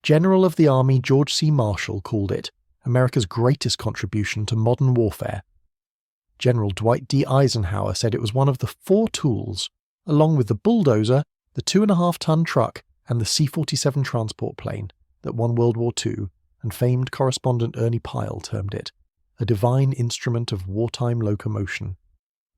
General of the Army George C. Marshall called it America's greatest contribution to modern warfare. General Dwight D. Eisenhower said it was one of the 4 tools, along with the bulldozer, the 2.5-ton truck, and the C-47 transport plane, that won World War II, and famed correspondent Ernie Pyle termed it a divine instrument of wartime locomotion.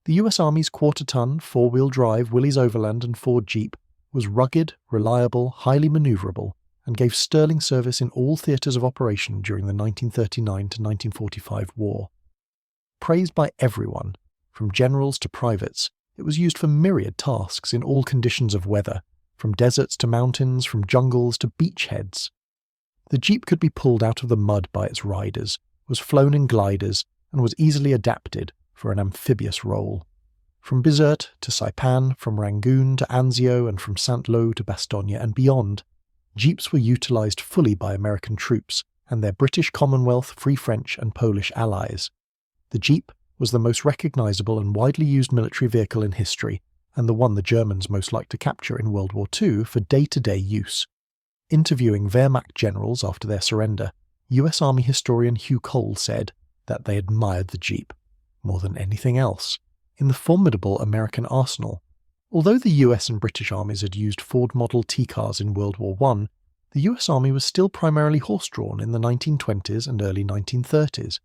The US Army's quarter-ton, 4-wheel drive Willys Overland and Ford Jeep was rugged, reliable, highly manoeuvrable, and gave sterling service in all theatres of operation during the 1939 to 1945 war. Praised by everyone, from generals to privates, it was used for myriad tasks in all conditions of weather, from deserts to mountains, from jungles to beachheads. The Jeep could be pulled out of the mud by its riders, was flown in gliders, and was easily adapted for an amphibious role. From Bizerte to Saipan, from Rangoon to Anzio, and from Saint-Lô to Bastogne and beyond, Jeeps were utilised fully by American troops and their British Commonwealth, Free French and Polish allies. The Jeep was the most recognisable and widely used military vehicle in history, and the one the Germans most liked to capture in World War II for day-to-day use. Interviewing Wehrmacht generals after their surrender, US Army historian Hugh Cole said that they admired the Jeep, more than anything else, in the formidable American arsenal. Although the US and British armies had used Ford Model T cars in World War I, the US Army was still primarily horse-drawn in the 1920s and early 1930s.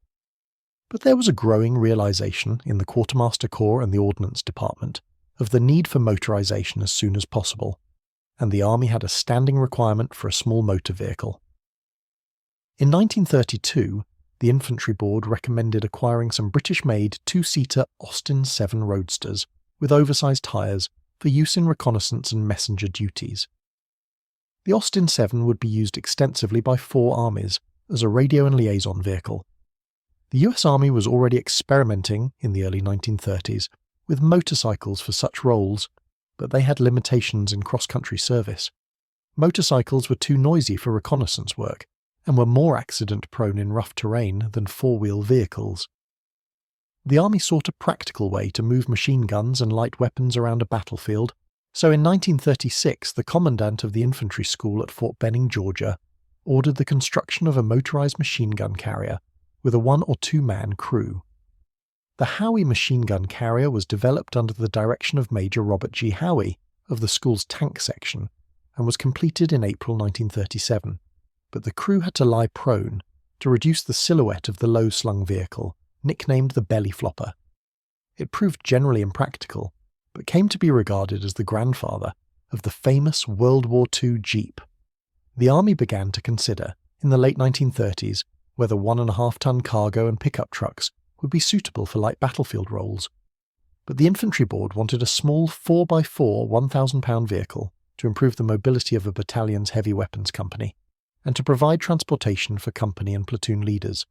But there was a growing realisation in the Quartermaster Corps and the Ordnance Department of the need for motorisation as soon as possible, and the Army had a standing requirement for a small motor vehicle. In 1932, the Infantry Board recommended acquiring some British-made 2-seater Austin 7 Roadsters with oversized tyres for use in reconnaissance and messenger duties. The Austin 7 would be used extensively by 4 armies as a radio and liaison vehicle. The US Army was already experimenting in the early 1930s with motorcycles for such roles, but they had limitations in cross-country service. Motorcycles were too noisy for reconnaissance work, and were more accident-prone in rough terrain than 4-wheel vehicles. The Army sought a practical way to move machine guns and light weapons around a battlefield, so in 1936 the Commandant of the Infantry School at Fort Benning, Georgia, ordered the construction of a motorized machine gun carrier with a 1- or 2-man crew. The Howie machine gun carrier was developed under the direction of Major Robert G. Howie of the school's tank section and was completed in April 1937. But the crew had to lie prone to reduce the silhouette of the low-slung vehicle, nicknamed the belly flopper. It proved generally impractical, but came to be regarded as the grandfather of the famous World War II Jeep. The Army began to consider, in the late 1930s, whether 1.5-ton cargo and pickup trucks would be suitable for light battlefield roles. But the Infantry Board wanted a small 4x4 1,000-pound vehicle to improve the mobility of a battalion's heavy weapons company, and to provide transportation for company and platoon leaders.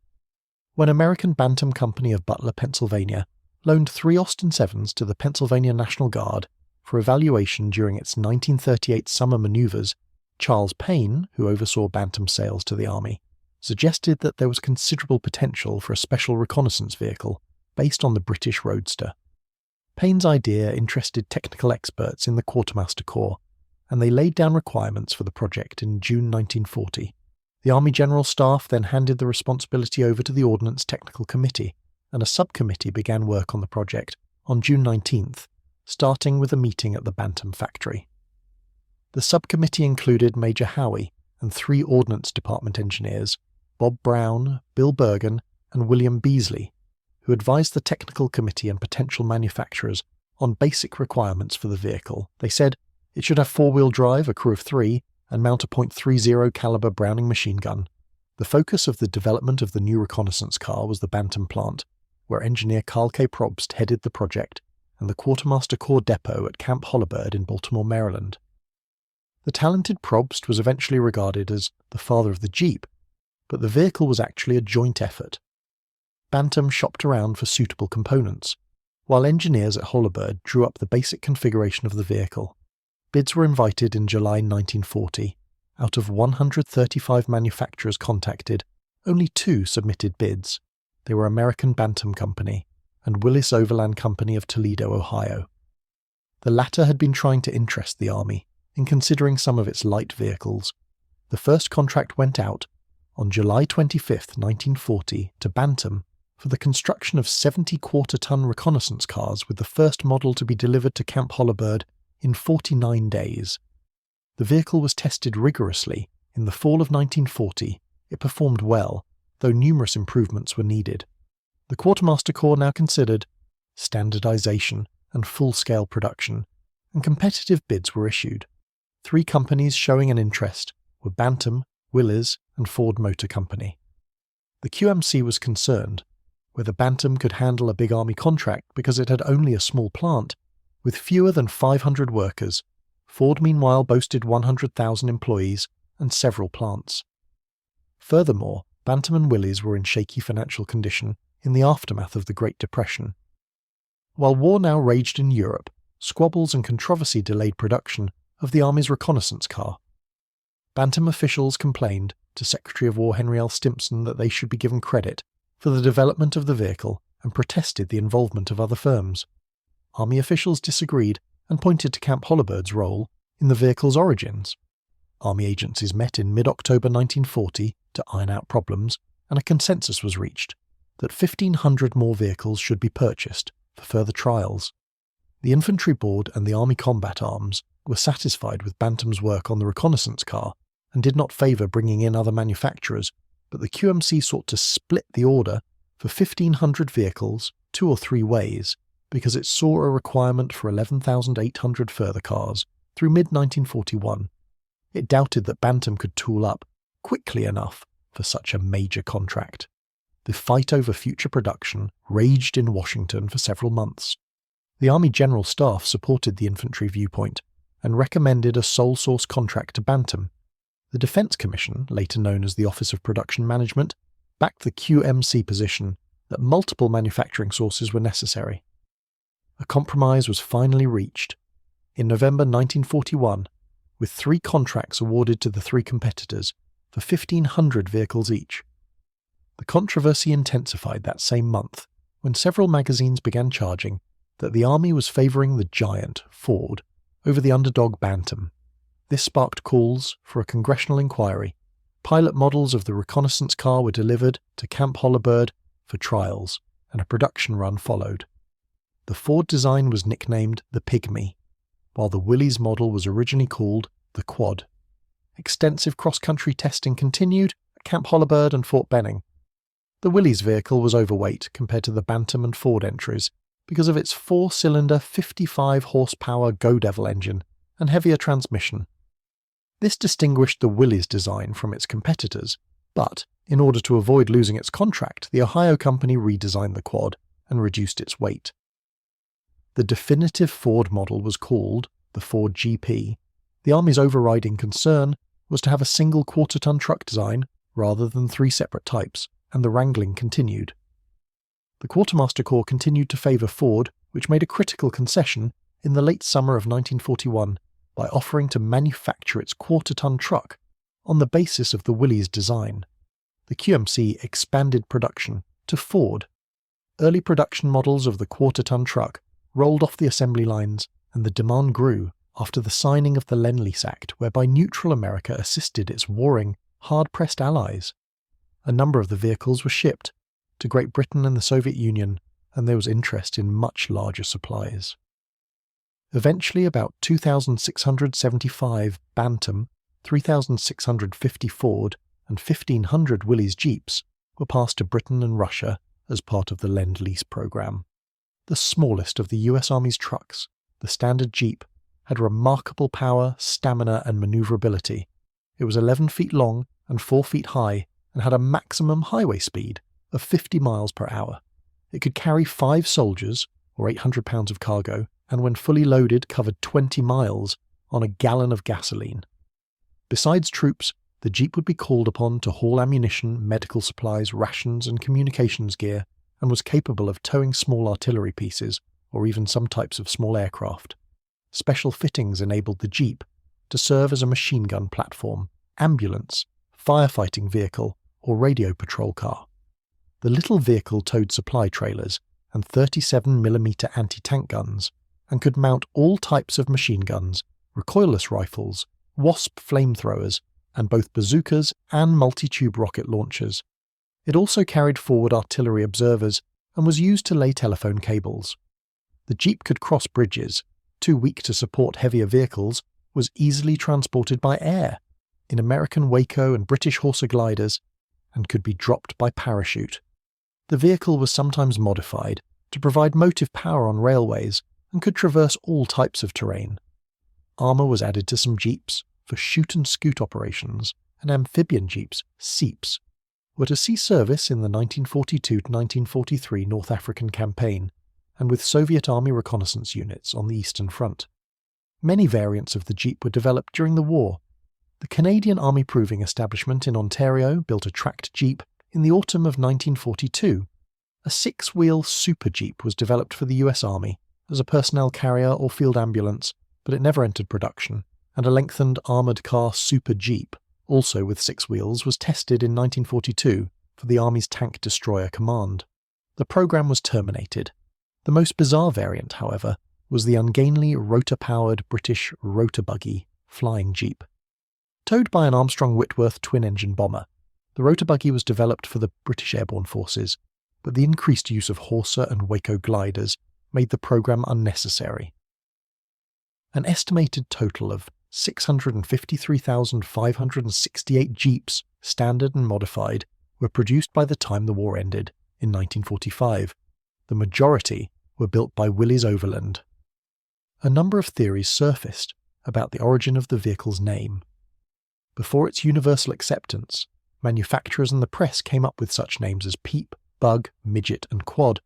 When American Bantam Company of Butler, Pennsylvania, loaned 3 Austin 7s to the Pennsylvania National Guard for evaluation during its 1938 summer maneuvers, Charles Payne, who oversaw Bantam sales to the Army, suggested that there was considerable potential for a special reconnaissance vehicle based on the British Roadster. Payne's idea interested technical experts in the Quartermaster Corps, and they laid down requirements for the project in June 1940. The Army General Staff then handed the responsibility over to the Ordnance Technical Committee, and a subcommittee began work on the project on June 19th, starting with a meeting at the Bantam factory. The subcommittee included Major Howie and 3 Ordnance Department engineers, Bob Brown, Bill Bergen, and William Beasley, who advised the technical committee and potential manufacturers on basic requirements for the vehicle. They said it should have 4-wheel drive, a crew of 3, and mount a .30 caliber Browning machine gun. The focus of the development of the new reconnaissance car was the Bantam plant, where engineer Carl K. Probst headed the project, and the Quartermaster Corps depot at Camp Holabird in Baltimore, Maryland. The talented Probst was eventually regarded as the father of the Jeep, but the vehicle was actually a joint effort. Bantam shopped around for suitable components, while engineers at Holabird drew up the basic configuration of the vehicle. Bids were invited in July 1940. Out of 135 manufacturers contacted, only 2 submitted bids. They were American Bantam Company and Willis Overland Company of Toledo, Ohio. The latter had been trying to interest the Army in considering some of its light vehicles. The first contract went out on July 25, 1940, to Bantam for the construction of 70 quarter-ton reconnaissance cars, with the first model to be delivered to Camp Holabird in 49 days. The vehicle was tested rigorously. In the fall of 1940, it performed well, though numerous improvements were needed. The Quartermaster Corps now considered standardization and full-scale production, and competitive bids were issued. 3 companies showing an interest were Bantam, Willys, and Ford Motor Company. The QMC was concerned whether Bantam could handle a big Army contract because it had only a small plant, with fewer than 500 workers. Ford meanwhile boasted 100,000 employees and several plants. Furthermore, Bantam and Willys were in shaky financial condition in the aftermath of the Great Depression. While war now raged in Europe, squabbles and controversy delayed production of the Army's reconnaissance car. Bantam officials complained to Secretary of War Henry L. Stimson that they should be given credit for the development of the vehicle and protested the involvement of other firms. Army officials disagreed and pointed to Camp Holabird's role in the vehicle's origins. Army agencies met in mid-October 1940 to iron out problems, and a consensus was reached that 1,500 more vehicles should be purchased for further trials. The Infantry Board and the Army Combat Arms were satisfied with Bantam's work on the reconnaissance car and did not favour bringing in other manufacturers, but the QMC sought to split the order for 1,500 vehicles 2 or 3 ways because it saw a requirement for 11,800 further cars through mid-1941. It doubted that Bantam could tool up quickly enough for such a major contract. The fight over future production raged in Washington for several months. The Army General Staff supported the infantry viewpoint and recommended a sole source contract to Bantam. The Defense Commission, later known as the Office of Production Management, backed the QMC position that multiple manufacturing sources were necessary. A compromise was finally reached in November 1941, with 3 contracts awarded to the 3 competitors for 1,500 vehicles each. The controversy intensified that same month when several magazines began charging that the Army was favouring the giant, Ford, over the underdog Bantam. This sparked calls for a congressional inquiry. Pilot models of the reconnaissance car were delivered to Camp Holabird for trials, and a production run followed. The Ford design was nicknamed the Pygmy, while the Willys model was originally called the Quad. Extensive cross-country testing continued at Camp Holabird and Fort Benning. The Willys vehicle was overweight compared to the Bantam and Ford entries because of its 4-cylinder 55-horsepower Go Devil engine and heavier transmission. This distinguished the Willys design from its competitors, but in order to avoid losing its contract, the Ohio company redesigned the Quad and reduced its weight. The definitive Ford model was called the Ford GP. The Army's overriding concern was to have a single quarter-ton truck design rather than 3 separate types, and the wrangling continued. The Quartermaster Corps continued to favour Ford, which made a critical concession in the late summer of 1941 by offering to manufacture its quarter-ton truck on the basis of the Willys design. The QMC expanded production to Ford. Early production models of the quarter-ton truck rolled off the assembly lines, and the demand grew after the signing of the Lend-Lease Act, whereby neutral America assisted its warring, hard-pressed allies. A number of the vehicles were shipped to Great Britain and the Soviet Union, and there was interest in much larger supplies. Eventually, about 2,675 Bantam, 3,650 Ford, and 1,500 Willys Jeeps were passed to Britain and Russia as part of the Lend-Lease program. The smallest of the US Army's trucks, the standard Jeep, had remarkable power, stamina, and maneuverability. It was 11 feet long and 4 feet high and had a maximum highway speed of 50 miles per hour. It could carry 5 soldiers, or 800 pounds of cargo, and when fully loaded covered 20 miles on a gallon of gasoline. Besides troops, the Jeep would be called upon to haul ammunition, medical supplies, rations, and communications gear, and was capable of towing small artillery pieces, or even some types of small aircraft. Special fittings enabled the Jeep to serve as a machine gun platform, ambulance, firefighting vehicle, or radio patrol car. The little vehicle towed supply trailers and 37mm anti-tank guns, and could mount all types of machine guns, recoilless rifles, Wasp flamethrowers, and both bazookas and multi-tube rocket launchers. It also carried forward artillery observers and was used to lay telephone cables. The Jeep could cross bridges, too weak to support heavier vehicles, was easily transported by air, in American Waco and British Horsa gliders, and could be dropped by parachute. The vehicle was sometimes modified to provide motive power on railways and could traverse all types of terrain. Armour was added to some Jeeps for shoot-and-scoot operations, and amphibian Jeeps, seeps, were to see service in the 1942-1943 North African campaign and with Soviet Army reconnaissance units on the Eastern Front. Many variants of the Jeep were developed during the war. The Canadian Army Proving Establishment in Ontario built a tracked Jeep in the autumn of 1942. A six-wheel Super Jeep was developed for the US Army as a personnel carrier or field ambulance, but it never entered production, and a lengthened armoured car Super Jeep, also with six wheels, was tested in 1942 for the Army's Tank Destroyer Command. The programme was terminated. The most bizarre variant, however, was the ungainly rotor-powered British rotor buggy flying Jeep. Towed by an Armstrong Whitworth twin-engine bomber, the rotor buggy was developed for the British Airborne Forces, but the increased use of Horsa and Waco gliders made the programme unnecessary. An estimated total of 653,568 Jeeps, standard and modified, were produced by the time the war ended, in 1945. The majority were built by Willys-Overland. A number of theories surfaced about the origin of the vehicle's name. Before its universal acceptance, manufacturers and the press came up with such names as Peep, Bug, Midget and Quad,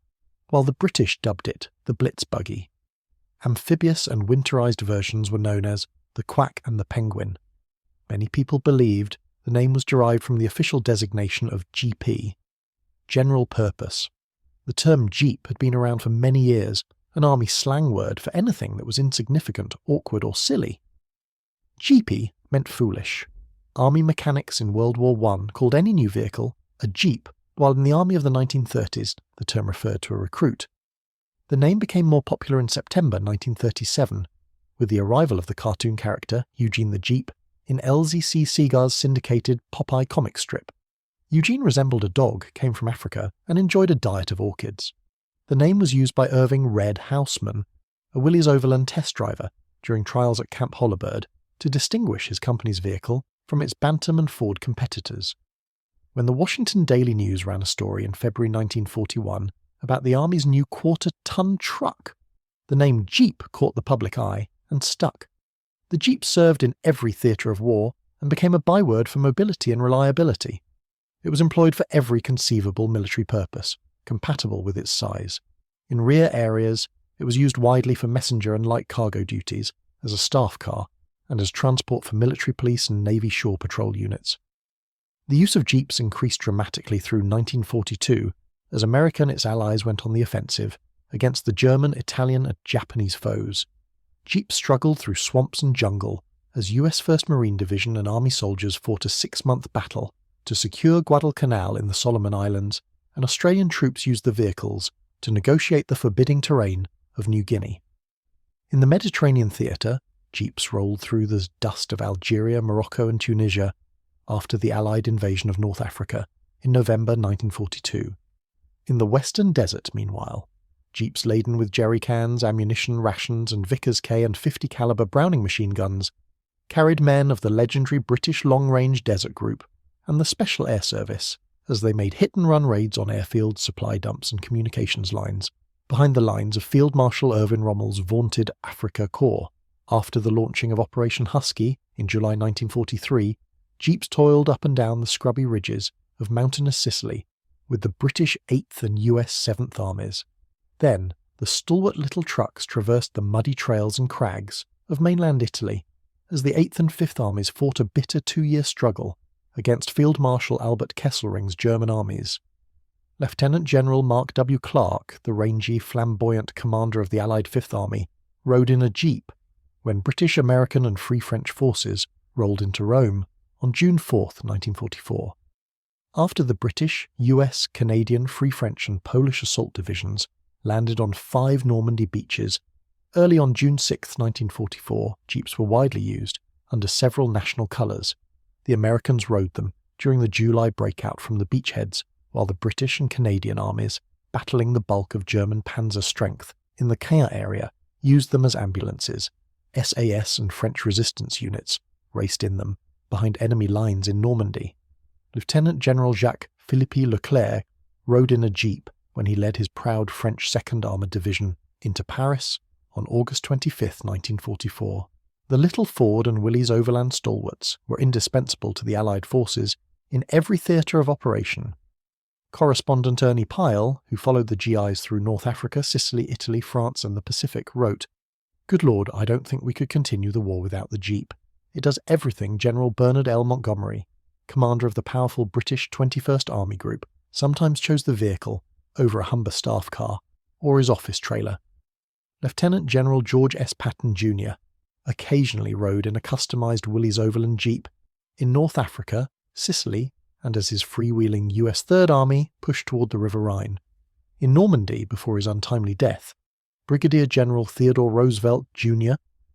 while the British dubbed it the Blitz Buggy. Amphibious and winterized versions were known as the Quack and the Penguin. Many people believed the name was derived from the official designation of GP, General Purpose. The term Jeep had been around for many years, an army slang word for anything that was insignificant, awkward or silly. Jeepy meant foolish. Army mechanics in World War I called any new vehicle a Jeep, while in the army of the 1930s the term referred to a recruit. The name became more popular in September 1937, with the arrival of the cartoon character Eugene the Jeep in LZC Segar's syndicated Popeye comic strip. Eugene resembled a dog, came from Africa, and enjoyed a diet of orchids. The name was used by Irving Red Houseman, a Willys-Overland test driver, during trials at Camp Holabird, to distinguish his company's vehicle from its Bantam and Ford competitors. When the Washington Daily News ran a story in February 1941 about the Army's new quarter-ton truck, the name Jeep caught the public eye and stuck. The Jeep served in every theatre of war and became a byword for mobility and reliability. It was employed for every conceivable military purpose, compatible with its size. In rear areas, it was used widely for messenger and light cargo duties, as a staff car, and as transport for military police and Navy shore patrol units. The use of Jeeps increased dramatically through 1942 as America and its allies went on the offensive against the German, Italian and Japanese foes. Jeeps struggled through swamps and jungle as US 1st Marine Division and Army soldiers fought a 6-month battle to secure Guadalcanal in the Solomon Islands, and Australian troops used the vehicles to negotiate the forbidding terrain of New Guinea. In the Mediterranean theatre, Jeeps rolled through the dust of Algeria, Morocco and Tunisia after the Allied invasion of North Africa in November 1942. In the Western Desert, meanwhile, Jeeps laden with jerry cans, ammunition, rations and Vickers K and .50 caliber Browning machine guns carried men of the legendary British Long-Range Desert Group and the Special Air Service as they made hit-and-run raids on airfields, supply dumps and communications lines, behind the lines of Field Marshal Irvin Rommel's vaunted Afrika Korps. After the launching of Operation Husky in July 1943, Jeeps toiled up and down the scrubby ridges of mountainous Sicily with the British 8th and US 7th Armies. Then, the stalwart little trucks traversed the muddy trails and crags of mainland Italy as the 8th and 5th Armies fought a bitter 2-year struggle against Field Marshal Albert Kesselring's German armies. Lieutenant General Mark W. Clark, the rangy, flamboyant commander of the Allied 5th Army, rode in a Jeep when British, American and Free French forces rolled into Rome on June 4, 1944. After the British, US, Canadian, Free French and Polish assault divisions landed on 5 Normandy beaches, early on June 6, 1944, Jeeps were widely used under several national colours. the Americans rode them during the July breakout from the beachheads, while the British and Canadian armies, battling the bulk of German panzer strength in the Caen area, used them as ambulances. SAS and French resistance units raced in them, behind enemy lines in Normandy. Lieutenant General Jacques Philippe Leclerc rode in a jeep when he led his proud French 2nd Armoured Division into Paris on August 25, 1944. The Little Ford and Willys Overland stalwarts were indispensable to the Allied forces in every theatre of operation. Correspondent Ernie Pyle, who followed the GIs through North Africa, Sicily, Italy, France and the Pacific, wrote, "Good Lord, I don't think we could continue the war without the Jeep. It does everything General Bernard L. Montgomery, commander of the powerful British 21st Army Group, sometimes chose the vehicle over a Humber staff car or his office trailer. Lieutenant General George S. Patton, Jr. occasionally rode in a customised Willys Overland Jeep in North Africa, Sicily, and as his freewheeling US Third Army pushed toward the River Rhine. In Normandy, before his untimely death, Brigadier General Theodore Roosevelt, Jr.,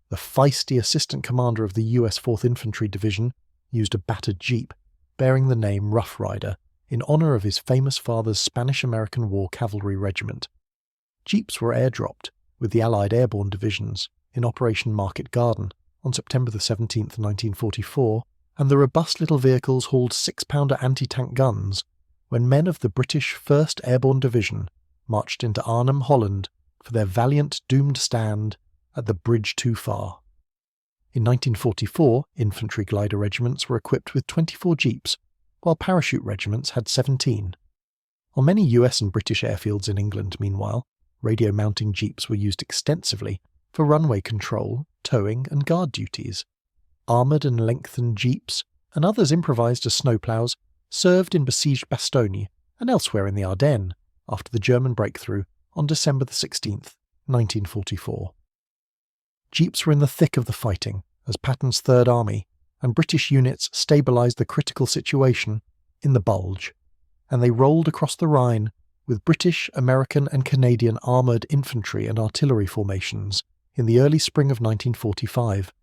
the feisty assistant commander of the US 4th Infantry Division, used a battered Jeep bearing the name Rough Rider in honour of his famous father's Spanish-American War Cavalry Regiment. Jeeps were airdropped with the Allied airborne divisions in Operation Market Garden on September 17, 1944, and the robust little vehicles hauled 6-pounder anti-tank guns when men of the British 1st Airborne Division marched into Arnhem, Holland for their valiant doomed stand at the Bridge Too Far. In 1944, infantry glider regiments were equipped with 24 jeeps, while parachute regiments had 17. On many US and British airfields in England, meanwhile, radio mounting jeeps were used extensively for runway control, towing and guard duties. Armoured and lengthened jeeps, and others improvised as snowplows, served in besieged Bastogne and elsewhere in the Ardennes after the German breakthrough on December 16, 1944. Jeeps were in the thick of the fighting as Patton's Third Army and British units stabilised the critical situation in the Bulge, and they rolled across the Rhine with British, American and Canadian armoured infantry and artillery formations in the early spring of 1945.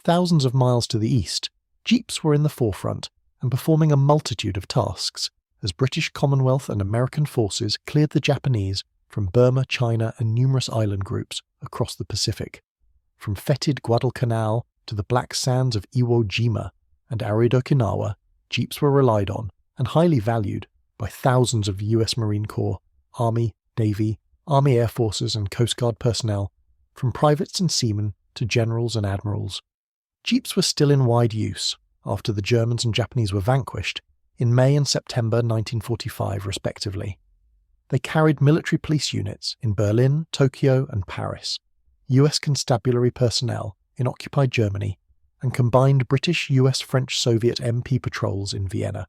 Thousands of miles to the east, jeeps were in the forefront and performing a multitude of tasks as British Commonwealth and American forces cleared the Japanese from Burma, China and numerous island groups across the Pacific. From fetid Guadalcanal to the black sands of Iwo Jima and arid Okinawa, jeeps were relied on and highly valued by thousands of US Marine Corps, Army, Navy, Army Air Forces and Coast Guard personnel, from privates and seamen to generals and admirals. Jeeps were still in wide use after the Germans and Japanese were vanquished in May and September 1945 respectively. They carried military police units in Berlin, Tokyo and Paris, US constabulary personnel in occupied Germany, and combined British, US, French, Soviet MP patrols in Vienna.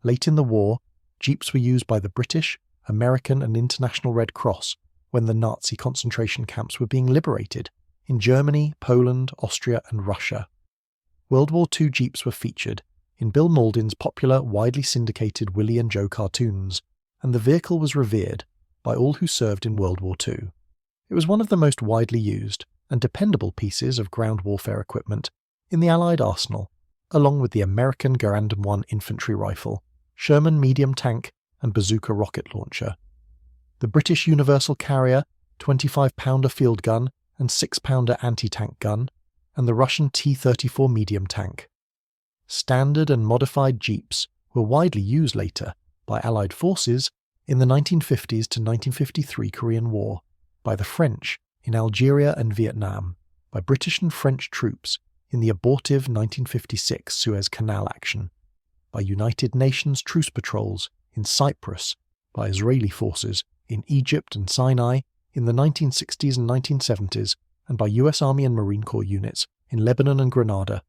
Late in the war, jeeps were used by the British, American and International Red Cross when the Nazi concentration camps were being liberated in Germany, Poland, Austria and Russia. World War II jeeps were featured in Bill Mauldin's popular, widely syndicated Willie and Joe cartoons, and the vehicle was revered by all who served in World War II. It was one of the most widely used and dependable pieces of ground warfare equipment in the Allied arsenal, along with the American Garandum 1 infantry rifle, Sherman medium tank and bazooka rocket launcher, the British Universal Carrier 25-pounder field gun and 6-pounder anti-tank gun, and the Russian T-34 medium tank. Standard and modified jeeps were widely used later by Allied forces in the 1950s to 1953 Korean War, by the French in Algeria and Vietnam, by British and French troops in the abortive 1956 Suez Canal action, by United Nations truce patrols in Cyprus, by Israeli forces in Egypt and Sinai in the 1960s and 1970s, and by US Army and Marine Corps units in Lebanon and Grenada